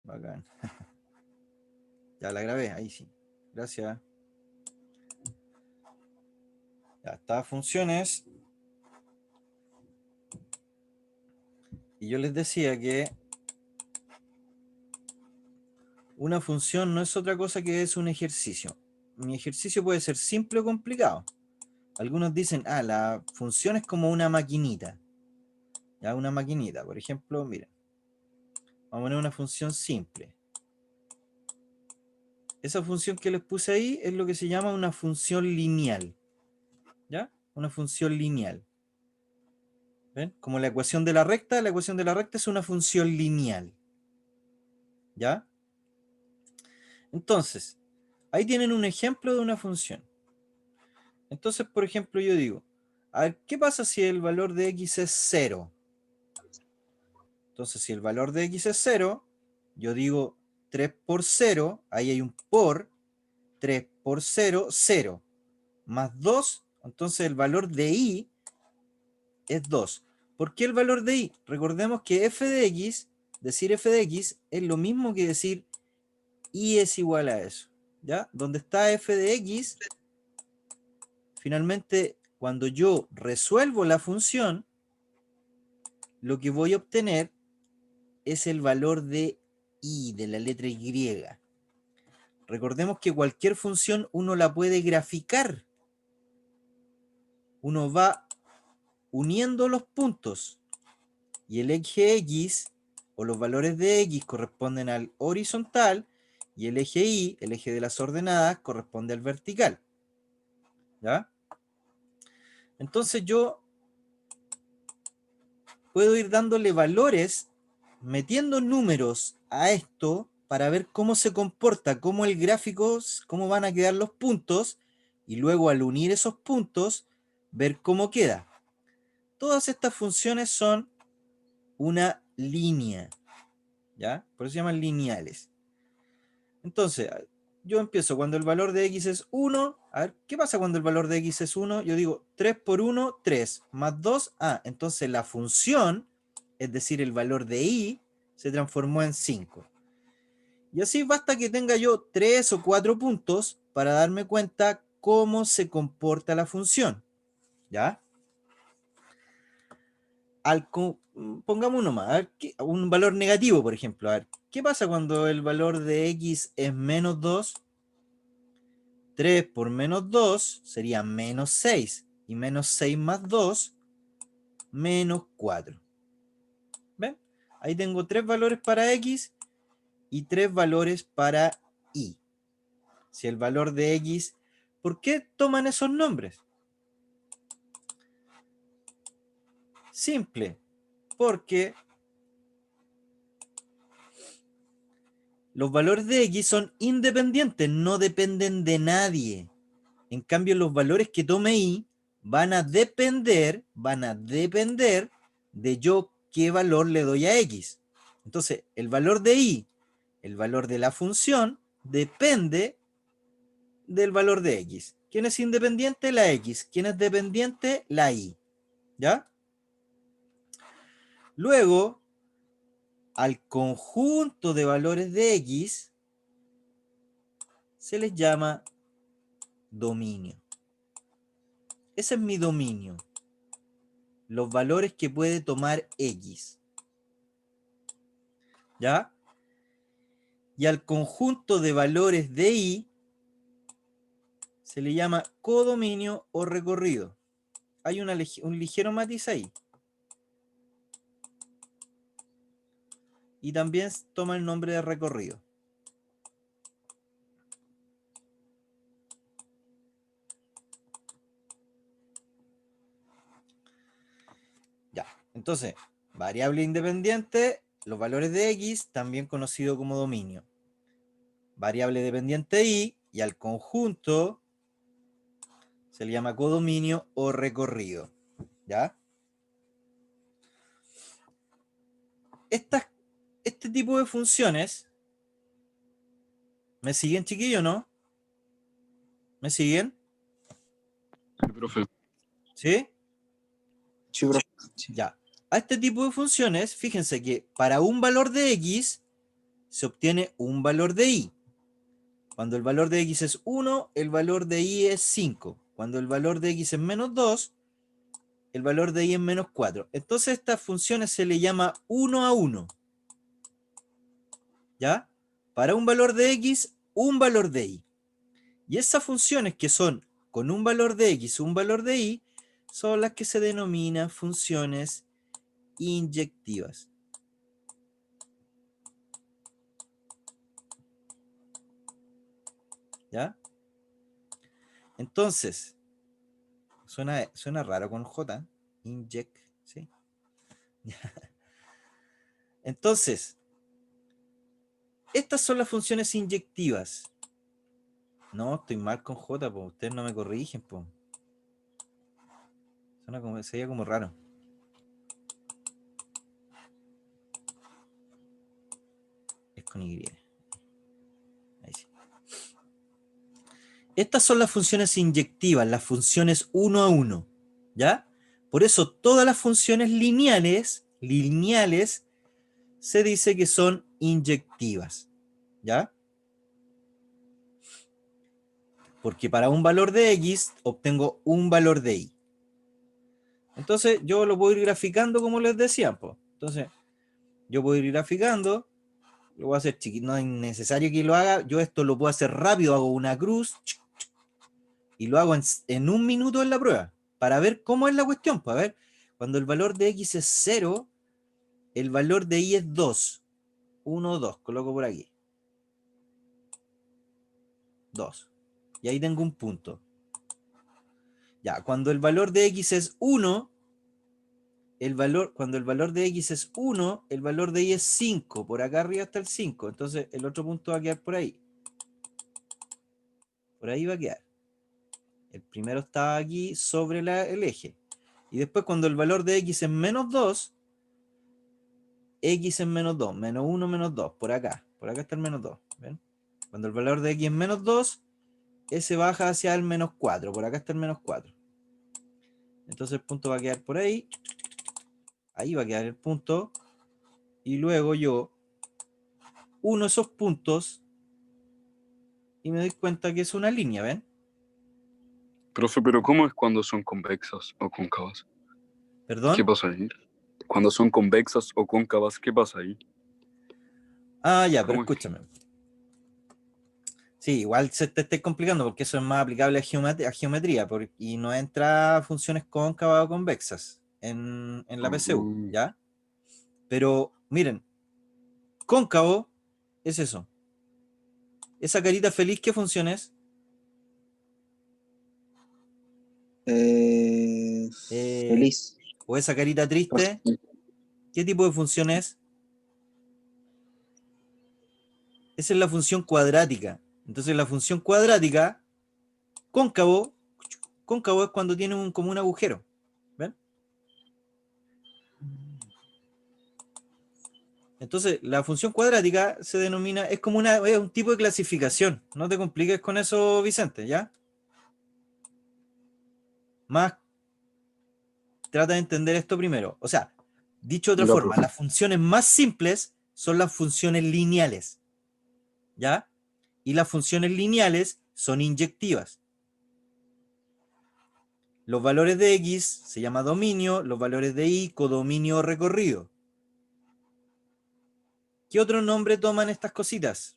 Bacán. Ya la grabé, ahí sí. Gracias. Ya está, funciones. Y yo les decía que una función no es otra cosa que es un ejercicio. Mi ejercicio puede ser simple o complicado. Algunos dicen, la función es como una maquinita. Ya, una maquinita. Por ejemplo, miren. Vamos a poner una función simple. Esa función que les puse ahí es lo que se llama una función lineal. ¿Ya? Una función lineal. ¿Ven? Como la ecuación de la recta es una función lineal. ¿Ya? Entonces, ahí tienen un ejemplo de una función. Entonces, por ejemplo, yo digo, a ver, ¿qué pasa si el valor de x es 0? Entonces, si el valor de x es 0, yo digo 3 por 0, ahí hay un por, 3 por 0, 0, más 2, entonces el valor de y es 2. ¿Por qué el valor de y? Recordemos que f de x, decir f de x, es lo mismo que decir y es igual a eso. ¿Ya? Donde está f de x, finalmente, cuando yo resuelvo la función, lo que voy a obtener es el valor de y, de la letra y. Recordemos que cualquier función uno la puede graficar. Uno va uniendo los puntos y el eje x o los valores de x corresponden al horizontal y el eje y, el eje de las ordenadas, corresponde al vertical. ¿Ya? Entonces yo puedo ir dándole valores, metiendo números a esto para ver cómo se comporta, cómo el gráfico, cómo van a quedar los puntos, y luego al unir esos puntos, ver cómo queda. Todas estas funciones son una línea, ¿ya? Por eso se llaman lineales. Entonces, yo empiezo cuando el valor de x es 1. A ver, ¿qué pasa cuando el valor de x es 1? Yo digo 3 por 1, 3, más 2, entonces la función, es decir, el valor de y, se transformó en 5. Y así basta que tenga yo 3 o 4 puntos para darme cuenta cómo se comporta la función, ¿ya? Pongamos uno más, a ver, un valor negativo, por ejemplo. A ver, ¿qué pasa cuando el valor de x es menos 2? 3 por menos 2 sería menos 6. Y menos 6 más 2, menos 4. ¿Ven? Ahí tengo 3 valores para x y 3 valores para y. Si el valor de x... ¿Por qué toman esos nombres? Simple. Porque los valores de x son independientes, no dependen de nadie. En cambio, los valores que tome y van a depender de yo qué valor le doy a x. Entonces, el valor de y, el valor de la función, depende del valor de x. ¿Quién es independiente? La x. ¿Quién es dependiente? La y. ¿Ya? Luego, al conjunto de valores de x se les llama dominio. Ese es mi dominio. Los valores que puede tomar x. ¿Ya? Y al conjunto de valores de y se le llama codominio o recorrido. Hay un ligero matiz ahí. Y también toma el nombre de recorrido. Ya, entonces, variable independiente, los valores de x, también conocido como dominio. Variable dependiente y al conjunto se le llama codominio o recorrido. ¿Ya? Este tipo de funciones, ¿me siguen, chiquillos, no? ¿Me siguen? Sí, profe. ¿Sí? Sí, profe. Ya. A este tipo de funciones, fíjense que para un valor de x, se obtiene un valor de y. Cuando el valor de x es 1, el valor de y es 5. Cuando el valor de x es menos 2, el valor de y es menos 4. Entonces a estas funciones se le llama 1 a 1. ¿Ya? Para un valor de x, un valor de y. Y esas funciones que son con un valor de x, un valor de y, son las que se denominan funciones inyectivas. ¿Ya? Entonces, suena raro con J, inject, ¿sí? Entonces, estas son las funciones inyectivas. No, estoy mal con J, pues ustedes no me corrigen, pues. Sería como raro. Es con Y. Ahí sí. Estas son las funciones inyectivas, las funciones 1 a 1. ¿Ya? Por eso todas las funciones lineales se dice que son inyectivas. ¿Ya? Porque para un valor de x obtengo un valor de y. Entonces yo lo puedo ir graficando como les decía. Pues. Entonces yo puedo ir graficando, lo voy a hacer chiquito, no es necesario que lo haga, yo esto lo puedo hacer rápido, hago una cruz y lo hago en 1 minuto en la prueba, para ver cómo es la cuestión. Pues a ver, cuando el valor de x es 0, el valor de y es 2. 1, 2, coloco por aquí. 2. Y ahí tengo un punto. Ya, cuando el valor de x es 1, cuando el valor de x es 1, el valor de y es 5. Por acá arriba está el 5. Entonces el otro punto va a quedar por ahí. Por ahí va a quedar. El primero está aquí sobre el eje. Y después cuando el valor de x es menos 2, x es menos 2. Menos 1, menos 2. Por acá. Por acá está el menos 2. ¿Ven? Cuando el valor de x es menos 2, ese baja hacia el menos 4. Por acá está el menos 4. Entonces el punto va a quedar por ahí. Ahí va a quedar el punto. Y luego yo uno esos puntos y me doy cuenta que es una línea, ¿ven? Profe, pero ¿cómo es cuando son convexas o cóncavas? ¿Qué ¿Perdón? pasa ahí? Cuando son convexas o cóncavas, ¿qué pasa ahí? Ah, ya, pero ¿Cómo es que? escúchame. Sí, igual se te esté complicando porque eso es más aplicable a geometría y no entra funciones cóncavas o convexas en la PSU, Mm, ¿ya? Pero miren, cóncavo es eso. Esa carita feliz, ¿qué función es? Eh, Feliz. o esa carita triste, ¿qué tipo de función es? Esa es la función cuadrática. Entonces la función cuadrática, cóncavo es cuando tiene como un agujero. ¿Ven? Entonces, la función cuadrática se denomina, es como es un tipo de clasificación. No te compliques con eso, Vicente, ¿ya? Más, trata de entender esto primero. O sea, dicho de otra ya, forma, profe. las funciones más simples son las funciones lineales, ¿ya? Y las funciones lineales son inyectivas. Los valores de x se llama dominio, los valores de y, codominio o recorrido. ¿Qué otro nombre toman estas cositas?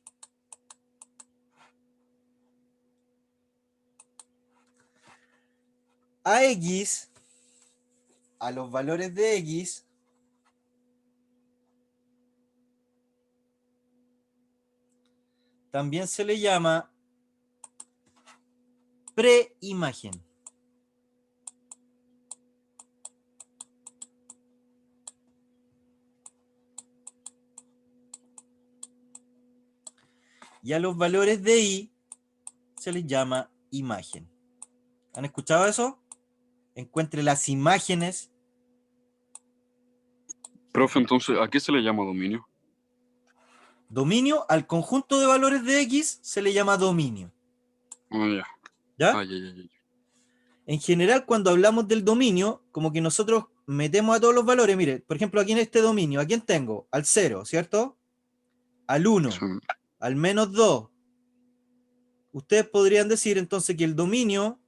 A x, a los valores de x, también se le llama preimagen. Y a los valores de y se les llama imagen. ¿Han escuchado eso? Encuentre las imágenes. Profe, entonces, ¿a qué se le llama dominio? Dominio, al conjunto de valores de x se le llama dominio. Ah, ya. ¿Ya? Ah, ya. En general, cuando hablamos del dominio, como que nosotros metemos a todos los valores. Mire, por ejemplo, aquí en este dominio, ¿a quién tengo? Al 0, ¿cierto? al 1, Son- al menos 2, ustedes podrían decir entonces que el dominio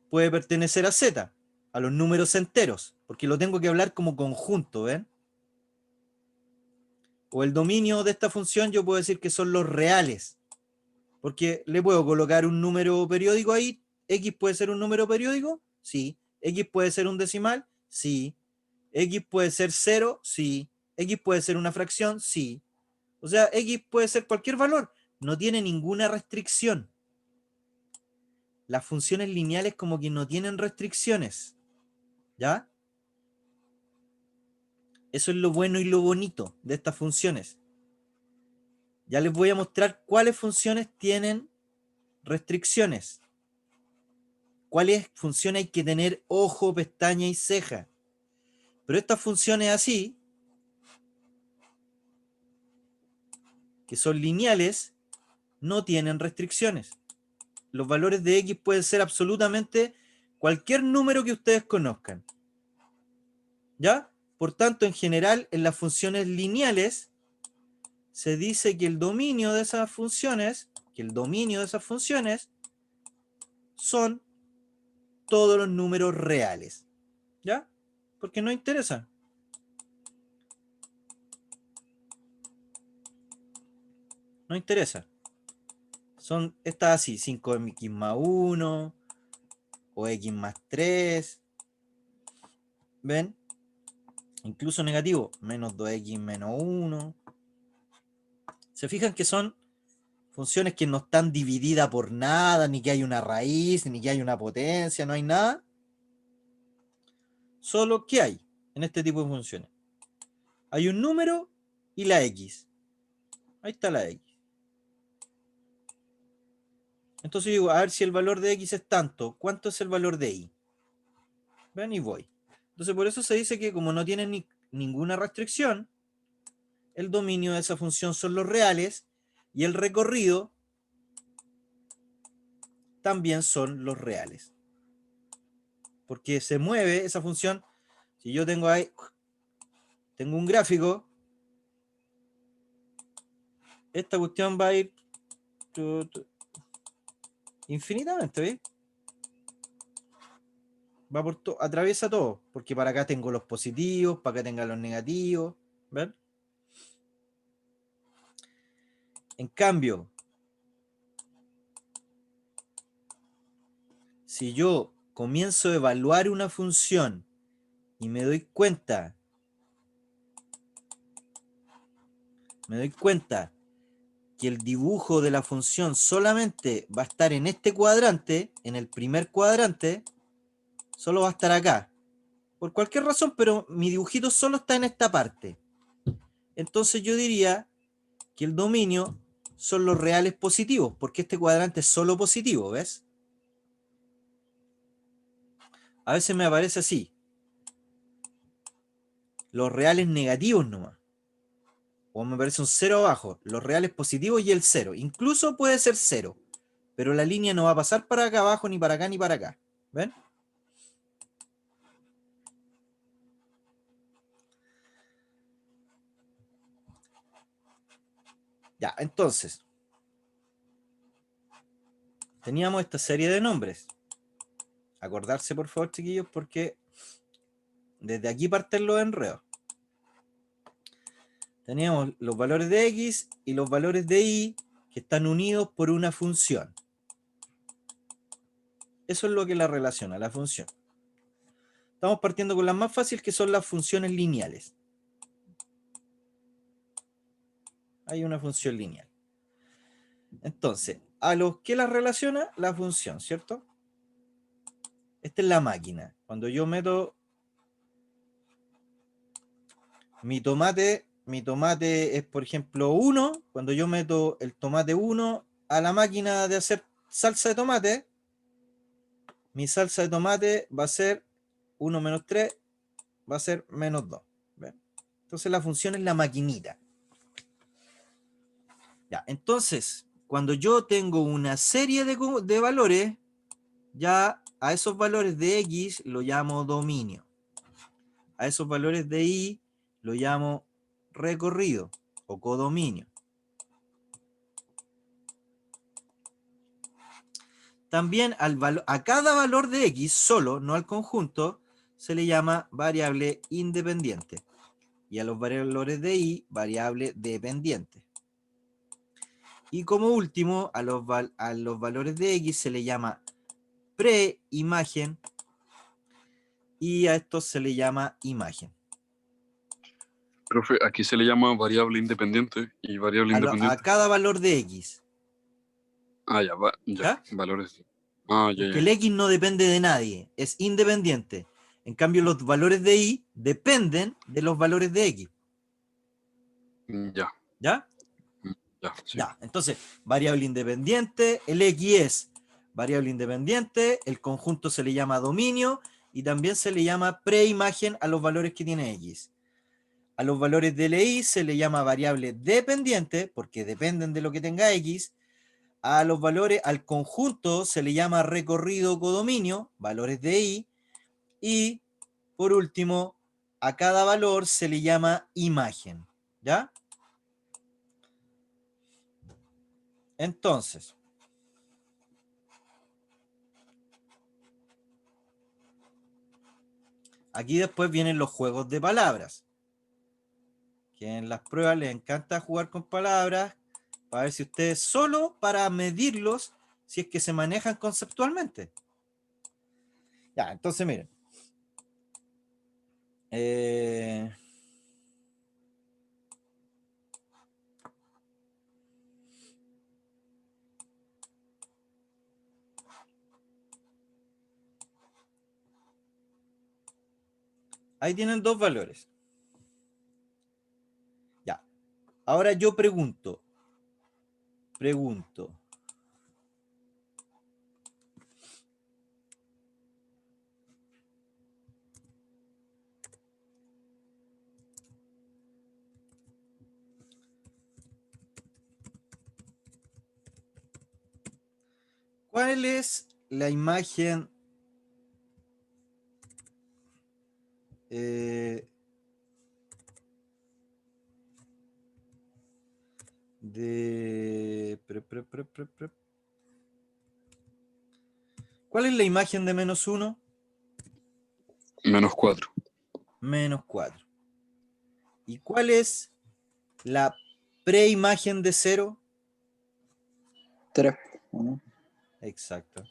puede pertenecer a Z, a los números enteros, porque lo tengo que hablar como conjunto, ¿ven? O el dominio de esta función yo puedo decir que son los reales, porque le puedo colocar un número periódico ahí. X puede ser un número periódico, sí. X puede ser un decimal, sí. X puede ser 0, sí. X puede ser una fracción, sí. O sea, X puede ser cualquier valor, no tiene ninguna restricción. Las funciones lineales como que no tienen restricciones, ¿ya? Eso es lo bueno y lo bonito de estas funciones. Ya les voy a mostrar cuáles funciones tienen restricciones. Cuáles funciones hay que tener ojo, pestaña y ceja. Pero estas funciones así, que son lineales, no tienen restricciones. Los valores de X pueden ser absolutamente cualquier número que ustedes conozcan. ¿Ya? Por tanto, en general, en las funciones lineales, se dice que el dominio de esas funciones, son todos los números reales. ¿Ya? Porque no interesa. No interesa. Son estas así, 5x más 1 o x más 3. ¿Ven? Incluso negativo, menos 2x menos 1. Se fijan que son funciones que no están divididas por nada, ni que hay una raíz, ni que hay una potencia, no hay nada. Solo que hay en este tipo de funciones. Hay un número y la x. Ahí está la x. Entonces digo, a ver si el valor de x es tanto. ¿Cuánto es el valor de y? Ven y voy. Entonces por eso se dice que como no tiene ninguna restricción, el dominio de esa función son los reales y el recorrido también son los reales. Porque se mueve esa función. Si yo tengo ahí, tengo un gráfico, esta cuestión va a ir infinitamente, ¿ves? Va por atraviesa todo, porque para acá tengo los positivos, para acá tengo los negativos, ¿ven? En cambio, si yo comienzo a evaluar una función y me doy cuenta que el dibujo de la función solamente va a estar en este cuadrante, en el primer cuadrante, solo va a estar acá. Por cualquier razón, pero mi dibujito solo está en esta parte. Entonces yo diría que el dominio son los reales positivos, porque este cuadrante es solo positivo, ¿ves? A veces me aparece así. Los reales negativos nomás. O me aparece un 0 abajo. Los reales positivos y el 0. Incluso puede ser 0. Pero la línea no va a pasar para acá abajo, ni para acá, ni para acá. ¿Ven? Ya, entonces. Teníamos esta serie de nombres. Acordarse, por favor, chiquillos, porque desde aquí parten los enredos. Teníamos los valores de X y los valores de Y que están unidos por una función. Eso es lo que la relaciona, la función. Estamos partiendo con las más fáciles, que son las funciones lineales. Hay una función lineal. Entonces, a los que las relaciona, la función, ¿cierto? Esta es la máquina. Cuando yo meto mi tomate es, por ejemplo, 1. Cuando yo meto el tomate 1 a la máquina de hacer salsa de tomate, mi salsa de tomate va a ser 1 menos 3, va a ser menos 2. ¿Ven? Entonces la función es la maquinita. Ya, entonces, cuando yo tengo una serie de valores, ya a esos valores de X lo llamo dominio. A esos valores de Y lo llamo recorrido o codominio. También a cada valor de X solo, no al conjunto, se le llama variable independiente. Y a los valores de Y, variable dependiente. Y como último, a los valores de X se le llama preimagen y a estos se le llama imagen. Profe, aquí se le llama variable independiente y variable A independiente. cada valor de X. Ah, ya, ¿Ya? valores. Ah, ya, Porque el X no depende de nadie, es independiente. En cambio, los valores de Y dependen de los valores de X. Ya, ¿Ya? ya, sí. Ya, entonces, variable independiente, el X es variable independiente, el conjunto se le llama dominio y también se le llama preimagen a los valores que tiene X. A los valores de Y se le llama variable dependiente, porque dependen de lo que tenga X. A los valores, al conjunto se le llama recorrido codominio, valores de Y. Y, por último, a cada valor se le llama imagen. ¿Ya? Entonces, aquí después vienen los juegos de palabras. Que en las pruebas les encanta jugar con palabras para ver si ustedes solo para medirlos si es que se manejan conceptualmente. Ya, entonces miren. Ahí tienen dos valores. Ya. Ahora yo pregunto. ¿Cuál es la imagen de... ¿Cuál es la imagen de -1? -4. -4. ¿Y cuál es la preimagen de 0? 3. ¿No? Exacto.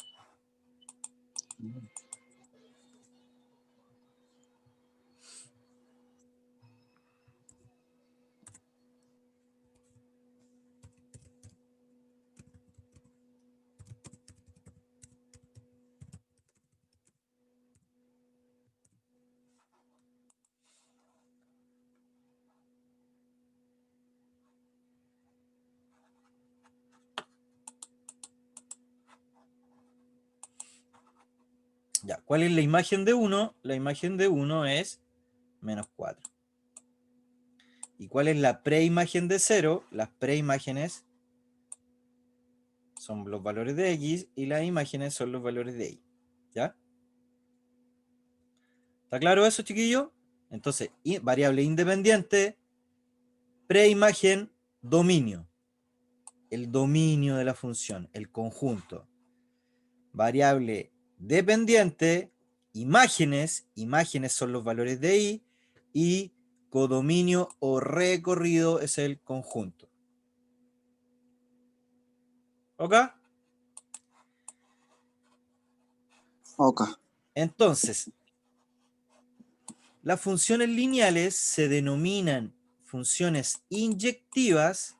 Ya, ¿cuál es la imagen de 1? La imagen de 1 es -4. ¿Y cuál es la preimagen de 0? Las preimágenes son los valores de X y las imágenes son los valores de Y. ¿Ya? ¿Está claro eso, chiquillos? Entonces, variable independiente, preimagen, dominio. El dominio de la función, el conjunto. Variable dependiente, imágenes son los valores de Y, y codominio o recorrido es el conjunto. ¿Ok? Ok. Entonces, las funciones lineales se denominan funciones inyectivas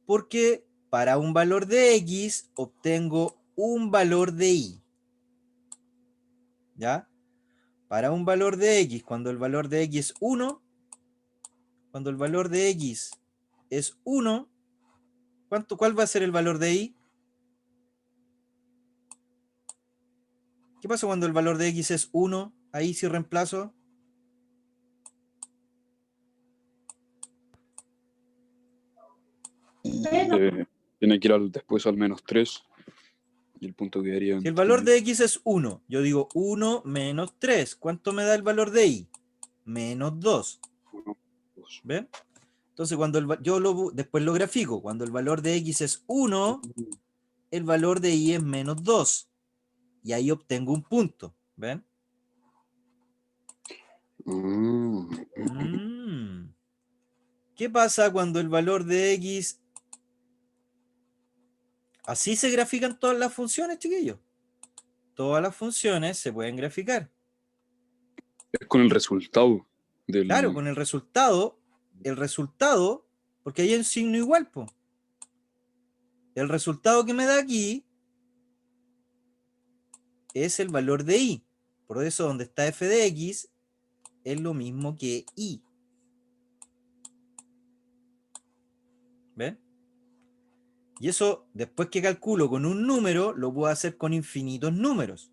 porque para un valor de X obtengo un valor de Y. ¿Ya? Para un valor de X, cuando el valor de X es 1, cuando el valor de X es 1, ¿cuál va a ser el valor de Y? ¿Qué pasa cuando el valor de X es 1? Ahí si reemplazo. Tiene que ir después al -3 y el punto quedaría Si el entre... valor de X es 1, yo digo 1 menos 3. ¿Cuánto me da el valor de Y? menos 2. Dos. ¿Ven? Entonces, cuando después lo grafico. Cuando el valor de x es 1, el valor de y es menos 2. Y ahí obtengo un punto. ¿Ven? ¿Qué pasa cuando el valor de x... Así se grafican todas las funciones, chiquillos. Todas las funciones se pueden graficar. Es con el resultado del... Claro, con el resultado, porque ahí hay un signo igual, po. El resultado que me da aquí es el valor de y. Por eso donde está f de x es lo mismo que y. ¿Ven? Y eso, después que calculo con un número, lo puedo hacer con infinitos números.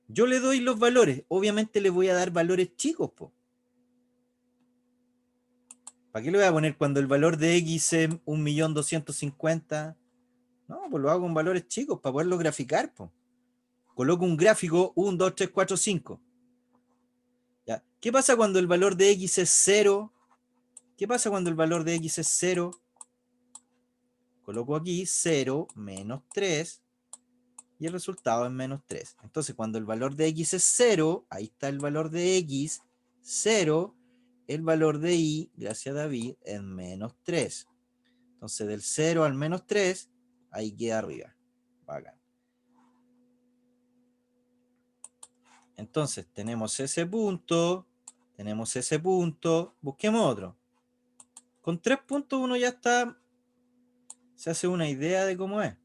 Yo le doy los valores. Obviamente le voy a dar valores chicos, po. ¿Para qué le voy a poner cuando el valor de x es 1.250.000? No, pues lo hago con valores chicos para poderlo graficar, po. Coloco un gráfico 1, 2, 3, 4, 5. ¿Ya? ¿Qué pasa cuando el valor de x es 0? ¿Qué pasa cuando el valor de x es 0? Coloco aquí 0 menos 3 y el resultado es menos 3. Entonces, cuando el valor de x es 0, ahí está el valor de x, 0, el valor de y, gracias a David, es menos 3. Entonces, del 0 al menos 3, ahí queda arriba. Bacán. Entonces, tenemos ese punto, busquemos otro. Con 3 puntos uno ya está, se hace una idea de cómo es.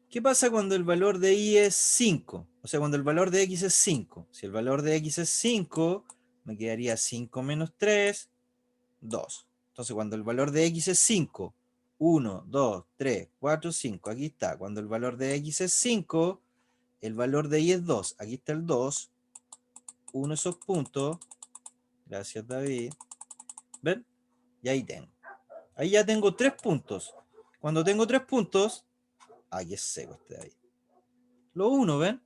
¿Qué pasa cuando el valor de y es 5? O sea, cuando el valor de x es 5. Si el valor de x es 5, me quedaría 5 menos 3, 2. Entonces, cuando el valor de x es 5, 1, 2, 3, 4, 5. Aquí está. Cuando el valor de x es 5, el valor de y es 2. Aquí está el 2. Uno de esos puntos. Gracias, David. ¿Ven? Y ahí tengo. Ahí ya tengo 3 puntos. Cuando tengo 3 puntos... Ay, es seco este de ahí. Lo uno, ¿ven?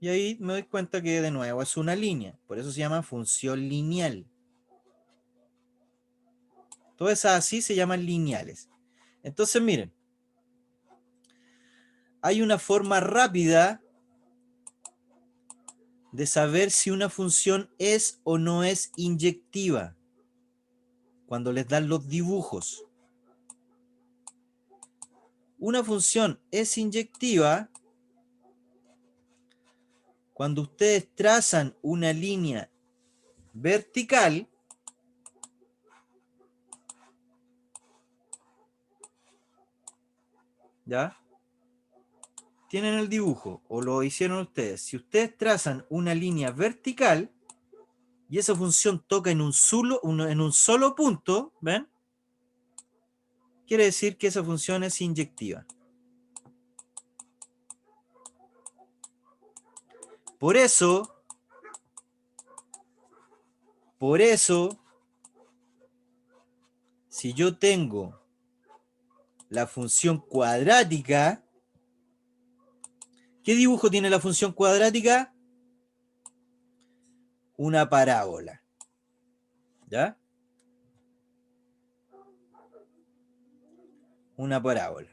Y ahí me doy cuenta que de nuevo es una línea. Por eso se llama función lineal. Todas esas así se llaman lineales. Entonces, miren. Hay una forma rápida de saber si una función es o no es inyectiva. Cuando les dan los dibujos. Una función es inyectiva cuando ustedes trazan una línea vertical, ¿ya? Tienen el dibujo, o lo hicieron ustedes. Si ustedes trazan una línea vertical, y esa función toca en un solo punto, ¿ven? Quiere decir que esa función es inyectiva. Por eso, si yo tengo la función cuadrática, ¿qué dibujo tiene la función cuadrática? Una parábola. ¿Ya? Una parábola.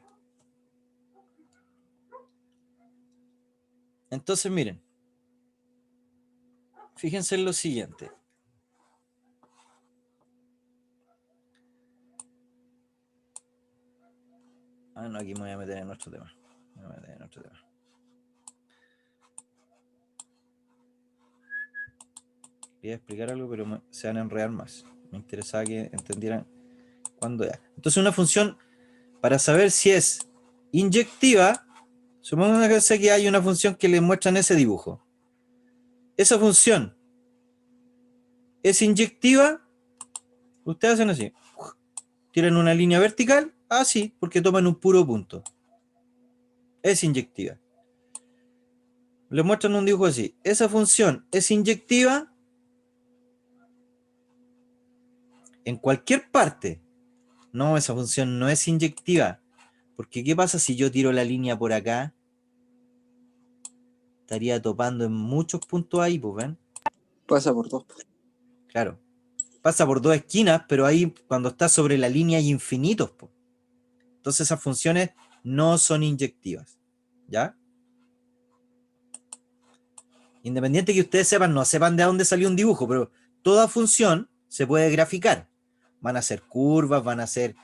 Entonces, miren. Fíjense en lo siguiente. Ah, no, aquí me voy a meter en otro tema. Quería explicar algo, pero se van a enredar más. Me interesaba que entendieran cuándo era. Entonces, una función, para saber si es inyectiva, supongamos que hay una función que les muestran ese dibujo. Esa función es inyectiva, ustedes hacen así. Tiran una línea vertical, así, porque toman un puro punto. Es inyectiva. Les muestran un dibujo así. Esa función es inyectiva en cualquier parte. No, esa función no es inyectiva. Porque ¿qué pasa si yo tiro la línea por acá? estaría topando en muchos puntos ahí, pues, ¿ven? Pasa por 2. Claro. Pasa por dos esquinas, pero ahí cuando está sobre la línea hay infinitos, pues. Entonces esas funciones no son inyectivas, ¿ya? Independiente que ustedes sepan, no sepan de dónde salió un dibujo, pero toda función se puede graficar. Van a ser curvas, van a ser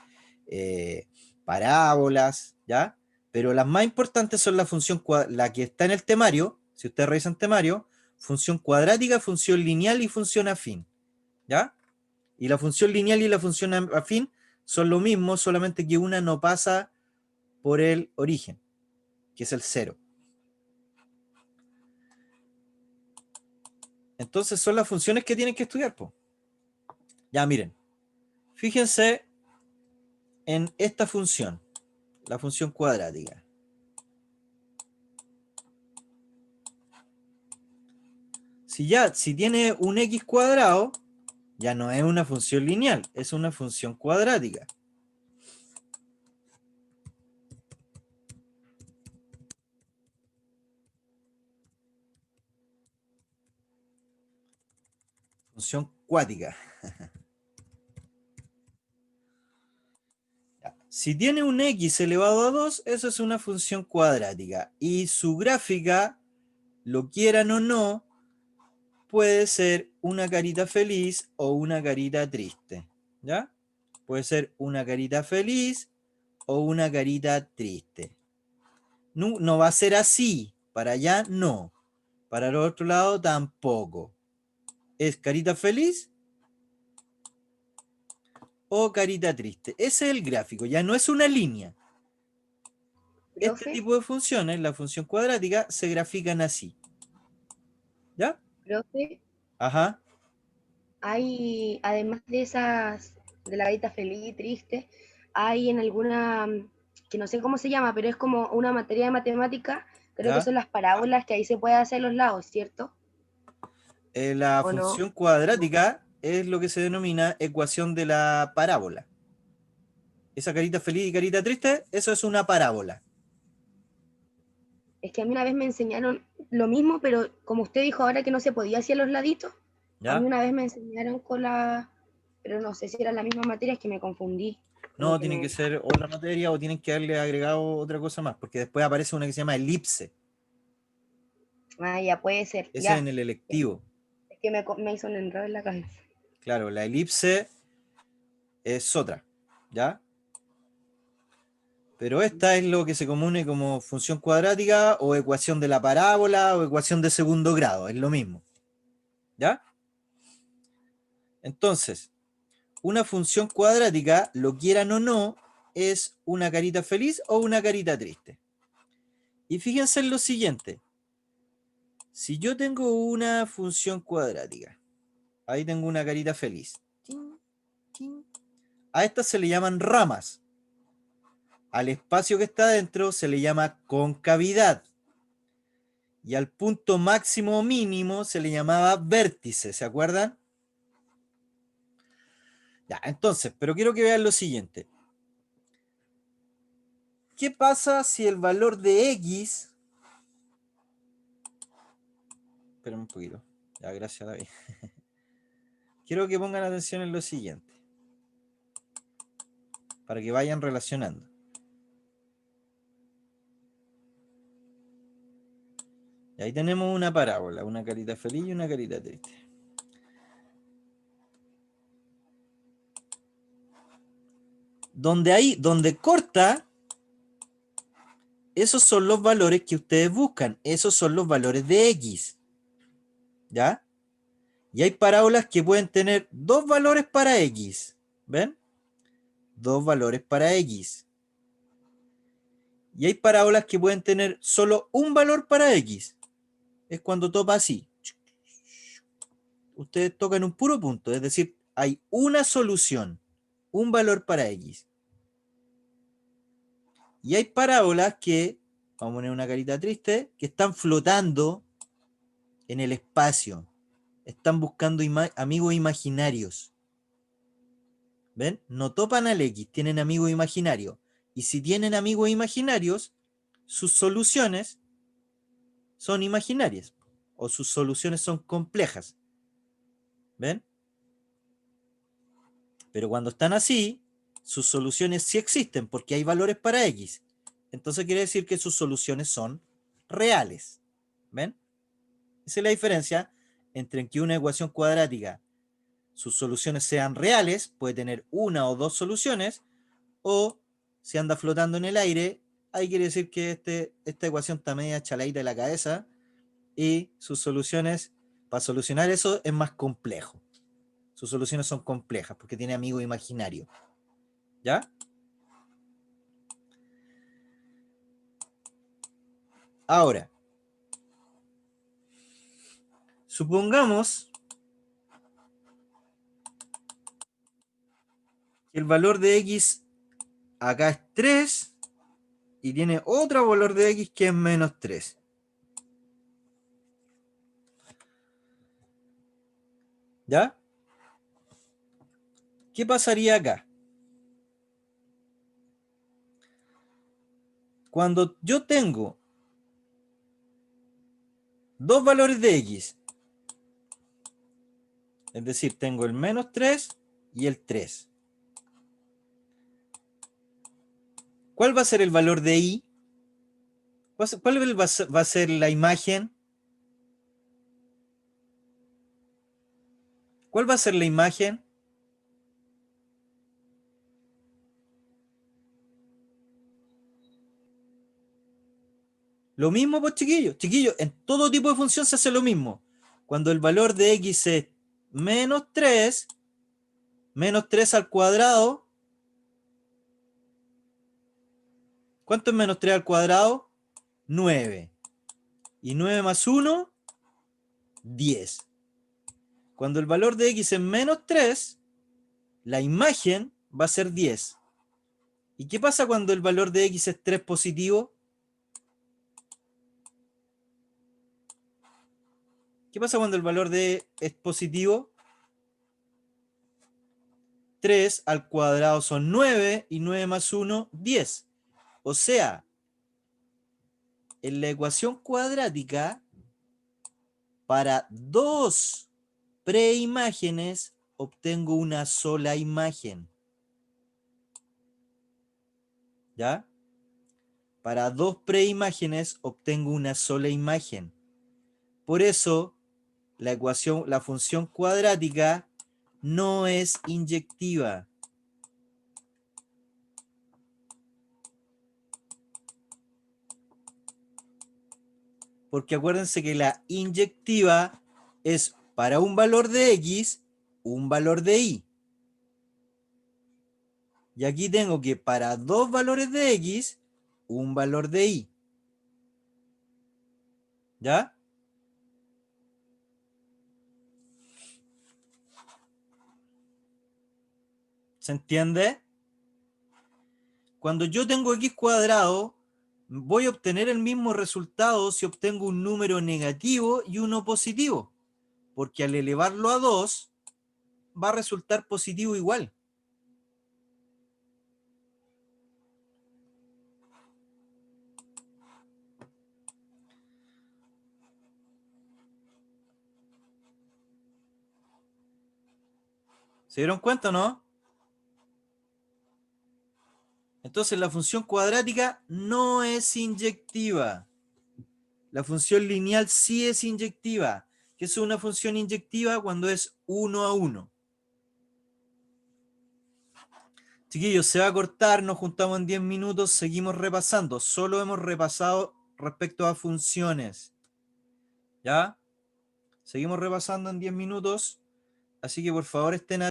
parábolas, ¿ya? Pero las más importantes son la función, la que está en el temario, si ustedes revisan temario, función cuadrática, función lineal y función afín, ¿ya? Y la función lineal y la función afín son lo mismo, solamente que una no pasa por el origen, que es el 0. Entonces son las funciones que tienen que estudiar, po. Ya, miren. Fíjense en esta función, la función cuadrática. Si tiene un x cuadrado, ya no es una función lineal, es una función cuadrática. Función cuática. Si tiene un x elevado a 2, eso es una función cuadrática. Y su gráfica, lo quieran o no, puede ser una carita feliz o una carita triste. ¿Ya? Puede ser una carita feliz o una carita triste. No, no va a ser así. Para allá no. Para el otro lado tampoco. ¿Es carita feliz o carita triste? Ese es el gráfico, ya no es una línea. Este Profe, tipo de funciones, la función cuadrática, se grafican así. ¿Ya? profe, Ajá. hay, además de esas, de la carita feliz y triste, hay en alguna, que no sé cómo se llama, pero es como una materia de matemática, creo que ¿Ya? son las parábolas que ahí se puede hacer los lados, ¿cierto? La ¿O no? función cuadrática es lo que se denomina ecuación de la parábola. Esa carita feliz y carita triste, eso es una parábola. Es que a mí una vez me enseñaron lo mismo, pero como usted dijo ahora que no se podía hacer los laditos, a mí ¿Ya? una vez me enseñaron con la, pero no sé si era la misma materia, es que me confundí. Como No, que tiene que me, ser otra materia o tienen que haberle agregado otra cosa más, porque después aparece una que se llama elipse. ya puede ser, Ese es ya. en el electivo. Es que me hizo un enredo en la cabeza. Claro, la elipse es otra, ¿ya? Pero esta es lo que se conoce como función cuadrática o ecuación de la parábola o ecuación de segundo grado, es lo mismo, ¿ya? Entonces, una función cuadrática, lo quieran o no, es una carita feliz o una carita triste. Y fíjense en lo siguiente. Si yo tengo una función cuadrática, ahí tengo una carita feliz. A estas se le llaman ramas. Al espacio que está dentro se le llama concavidad. Y al punto máximo o mínimo se le llamaba vértice, ¿se acuerdan? Ya, entonces, pero quiero que vean lo siguiente. ¿Qué pasa si el valor de x... Espérame un poquito. Ya, gracias, David. Quiero que pongan atención en lo siguiente. Para que vayan relacionando. Y ahí tenemos una parábola, una carita feliz y una carita triste. Donde corta, esos son los valores que ustedes buscan. Esos son los valores de x. ¿Ya? Y hay parábolas que pueden tener dos valores para x. ¿Ven? Dos valores para x. Y hay parábolas que pueden tener solo un valor para x. Es cuando topa así. Ustedes tocan un puro punto, es decir, hay una solución, un valor para x. Y hay parábolas que, vamos a poner una carita triste, que están flotando en el espacio. Están buscando amigos imaginarios. ¿Ven? No topan al x, tienen amigos imaginarios. Y si tienen amigos imaginarios, sus soluciones son imaginarias o sus soluciones son complejas. ¿Ven? Pero cuando están así, sus soluciones sí existen porque hay valores para X. Entonces quiere decir que sus soluciones son reales. ¿Ven? Esa es la diferencia entre que una ecuación cuadrática, sus soluciones sean reales, puede tener una o dos soluciones, o si anda flotando en el aire, ahí quiere decir que esta ecuación está media chaladita de la cabeza y sus soluciones, para solucionar eso, es más complejo. Sus soluciones son complejas porque tiene amigos imaginarios. ¿Ya? Ahora, supongamos que el valor de X acá es 3 y tiene otro valor de X que es menos 3. ¿Ya? ¿Qué pasaría acá? Cuando yo tengo dos valores de X, es decir, tengo el menos 3 y el 3. ¿Cuál va a ser el valor de Y? ¿Cuál va a ser la imagen? ¿Cuál va a ser la imagen? Lo mismo, pues, chiquillos. Chiquillos, en todo tipo de función se hace lo mismo. Cuando el valor de X es menos 3 al cuadrado. ¿Cuánto es menos 3 al cuadrado? 9. Y 9 más 1, 10. Cuando el valor de X es menos 3, la imagen va a ser 10. ¿Y qué pasa cuando el valor de X es 3 positivo? ¿Qué pasa cuando el valor de es positivo? 3 al cuadrado son 9 y 9 más 1, 10. O sea, en la ecuación cuadrática, para dos preimágenes obtengo una sola imagen. ¿Ya? Para dos preimágenes obtengo una sola imagen. Por eso, la función cuadrática no es inyectiva. Porque acuérdense que la inyectiva es para un valor de X, un valor de Y. Y aquí tengo que para dos valores de X, un valor de Y. ¿Ya? ¿Se entiende? Cuando yo tengo X cuadrado, voy a obtener el mismo resultado si obtengo un número negativo y uno positivo. Porque al elevarlo a 2, va a resultar positivo igual. ¿Se dieron cuenta o no? Entonces la función cuadrática no es inyectiva. La función lineal sí es inyectiva. ¿Qué es una función inyectiva? Cuando es 1 a 1. Chiquillos, se va a cortar, nos juntamos en 10 minutos, seguimos repasando. Solo hemos repasado respecto a funciones. ¿Ya? Seguimos repasando en 10 minutos. Así que por favor estén atentos.